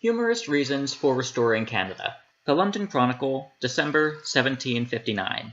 Humorous Reasons for Restoring Canada. The London Chronicle, December 1759.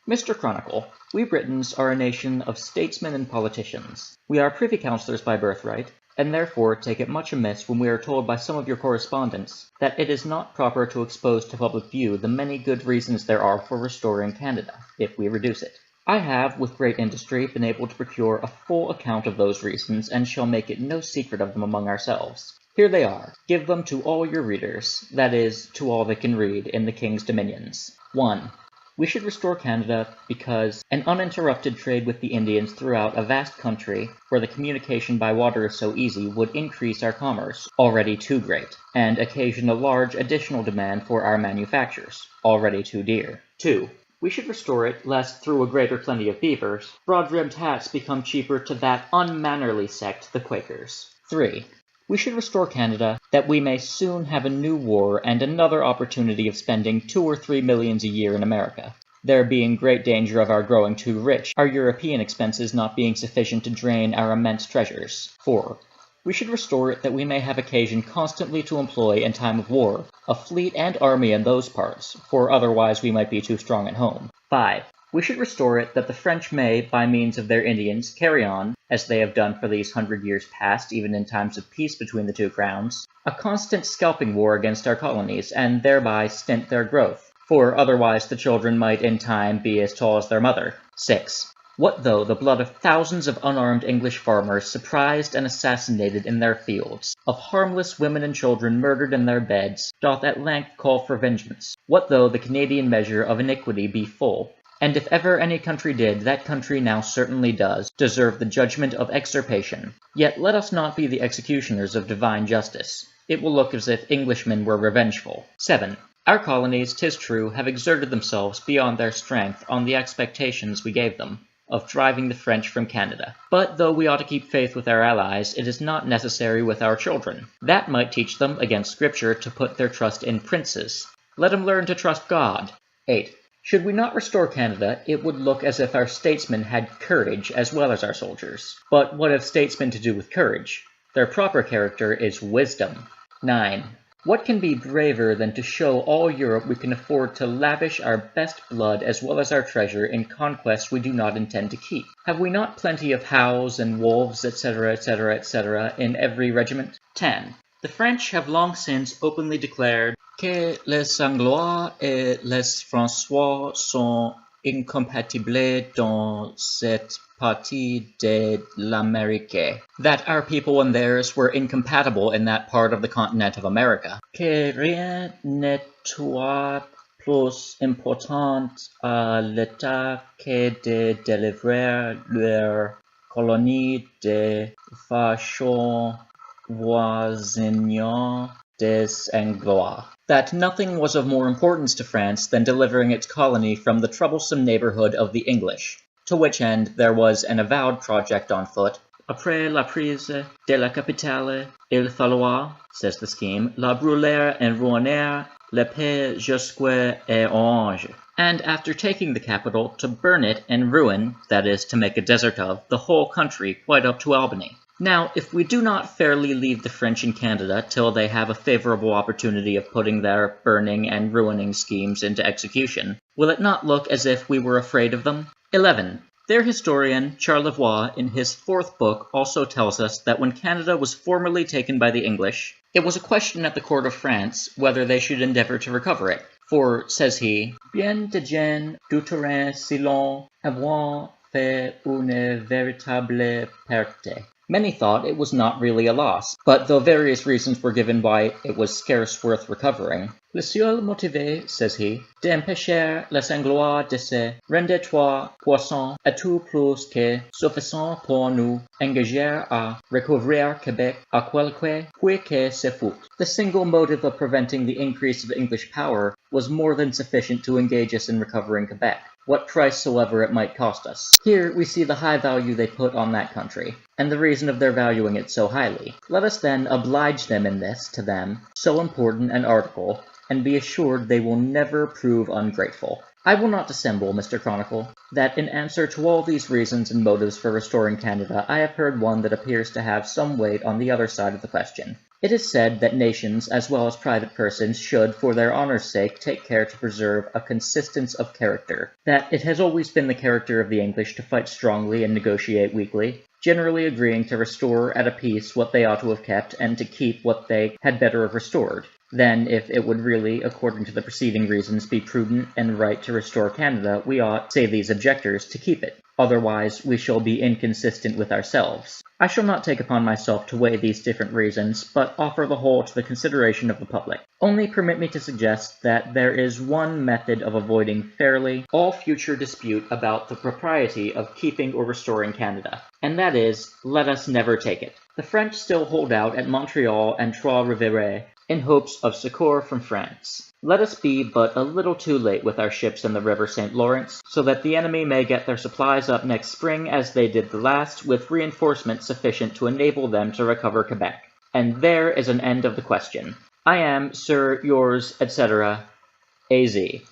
Mr. Chronicle, we Britons are a nation of statesmen and politicians. We are privy councillors by birthright, and therefore take it much amiss when we are told by some of your correspondents that it is not proper to expose to public view the many good reasons there are for restoring Canada, if we reduce it. I have, with great industry, been able to procure a full account of those reasons, and shall make it no secret of them among ourselves. Here they are. Give them to all your readers, that is, to all that can read, in the King's dominions. 1. We should restore Canada because an uninterrupted trade with the Indians throughout a vast country, where the communication by water is so easy, would increase our commerce, already too great, and occasion a large additional demand for our manufactures, already too dear. 2. We should restore it, lest, through a greater plenty of beavers, broad-brimmed hats become cheaper to that unmannerly sect, the Quakers. 3. We should restore Canada, that we may soon have a new war and another opportunity of spending 2 or 3 millions a year in America, there being great danger of our growing too rich, our European expenses not being sufficient to drain our immense treasures. 4. We should restore it that we may have occasion constantly to employ in time of war a fleet and army in those parts, for otherwise we might be too strong at home. 5. We should restore it that the French may, by means of their Indians, carry on, as they have done for these 100 years past, even in times of peace between the two crowns, a constant scalping war against our colonies, and thereby stint their growth, for otherwise the children might in time be as tall as their mother. 6. What though the blood of thousands of unarmed English farmers surprised and assassinated in their fields, of harmless women and children murdered in their beds, doth at length call for vengeance? What though the Canadian measure of iniquity be full? And if ever any country did, that country now certainly does, deserve the judgment of extirpation. Yet let us not be the executioners of divine justice. It will look as if Englishmen were revengeful. 7. Our colonies, 'tis true, have exerted themselves beyond their strength on the expectations we gave them, of driving the French from Canada. But though we ought to keep faith with our allies, it is not necessary with our children. That might teach them, against Scripture, to put their trust in princes. Let them learn to trust God. 8. Should we not restore Canada, it would look as if our statesmen had courage as well as our soldiers. But what have statesmen to do with courage? Their proper character is wisdom. 9. What can be braver than to show all Europe we can afford to lavish our best blood as well as our treasure in conquests we do not intend to keep? Have we not plenty of hows and wolves, etc., etc., etc., in every regiment? 10. The French have long since openly declared que les Anglois et les François sont incompatibles dans cette partie de l'Amérique, that our people and theirs were incompatible in that part of the continent of America, que rien n'était plus important à l'État que de délivrer leur colonie de façon voisinant des Anglois, that nothing was of more importance to France than delivering its colony from the troublesome neighborhood of the English, to which end there was an avowed project on foot. Après la prise de la capitale, il falloir, says the scheme, la brûler et ruiner, la paix jusque et orange. And after taking the capital, to burn it and ruin, that is, to make a desert of, the whole country, quite up to Albany. Now, if we do not fairly leave the French in Canada till they have a favorable opportunity of putting their burning and ruining schemes into execution, will it not look as if we were afraid of them? 11. Their historian, Charlevoix, in his 4th book, also tells us that when Canada was formerly taken by the English, it was a question at the court of France whether they should endeavor to recover it. For, says he, bien de gens du terrain si l'on avoir fait une véritable perte. Many thought it was not really a loss, but though various reasons were given why it was scarce worth recovering, le seul motive, says he, d'empêcher les Anglois de se rendre trois poissons à tout plus que suffisant pour nous engager à recouvrir Quebec à quelque prix que ce fût. The single motive of preventing the increase of English power was more than sufficient to engage us in recovering Quebec, what price soever it might cost us. Here we see the high value they put on that country, and the reason of their valuing it so highly. Let us then oblige them in this, to them, so important an article, and be assured they will never prove ungrateful. I will not dissemble, Mr. Chronicle, that in answer to all these reasons and motives for restoring Canada, I have heard one that appears to have some weight on the other side of the question. It is said that nations as well as private persons should, for their honor's sake, take care to preserve a consistence of character, that it has always been the character of the English to fight strongly and negotiate weakly, generally agreeing to restore at a peace what they ought to have kept and to keep what they had better have restored. Then, if it would really, according to the preceding reasons, be prudent and right to restore Canada, we ought, say these objectors, to keep it. Otherwise, we shall be inconsistent with ourselves. I shall not take upon myself to weigh these different reasons, but offer the whole to the consideration of the public. Only permit me to suggest that there is one method of avoiding fairly all future dispute about the propriety of keeping or restoring Canada, and that is, let us never take it. The French still hold out at Montreal and Trois-Rivières, in hopes of succor from France. Let us be but a little too late with our ships in the river St. Lawrence, so that the enemy may get their supplies up next spring as they did the last, with reinforcements sufficient to enable them to recover Quebec. And there is an end of the question. I am, Sir, yours, etc., A.Z.